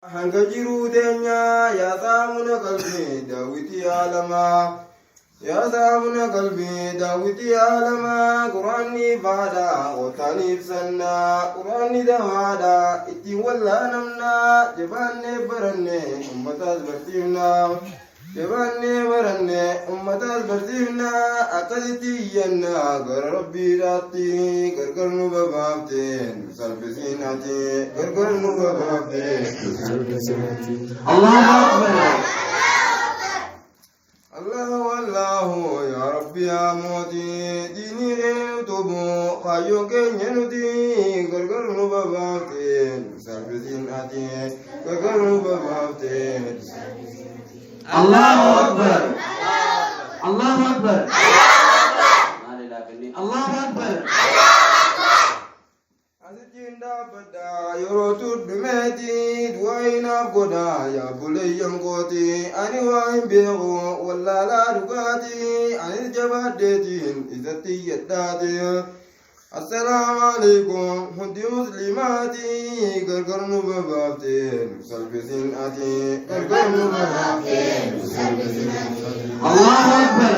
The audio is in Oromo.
hanga jiru teenya yaa saamuna qalbii daawwitii aalamaa yaa saamuna qalbii daawwitii aalamaa quraanni faadhaa qotaaniif sannaa quraanni dawaadhaa ittiin wallaanamnaa jabaannee baranne ummataas barsiifnaa jabaannee baranne ummataas barsiifnaa akkasitti iyyannaa gara rabbiidhaatti gargar nu babaafte salphisiin ati gargar nu babaafte salphisiin ati Allahu Akbar Allahu Allahu ya Rabbi ya Moti dini tubu kayo keenya nuti gargar nu babaafte salphisiin ati gargar nu babaafte Allahu Akbar Allahu Akbar Allahu Akbar Asijinda pada yorotu dumeti duaina goda ya bulayyan goti ani wain bego wallala dugati ani jabadetin izati yadati Assalamu alaikum hundi muslimati gargar nu babafte salbisin ati gargar nu babafte salbisin ati Allahu Akbar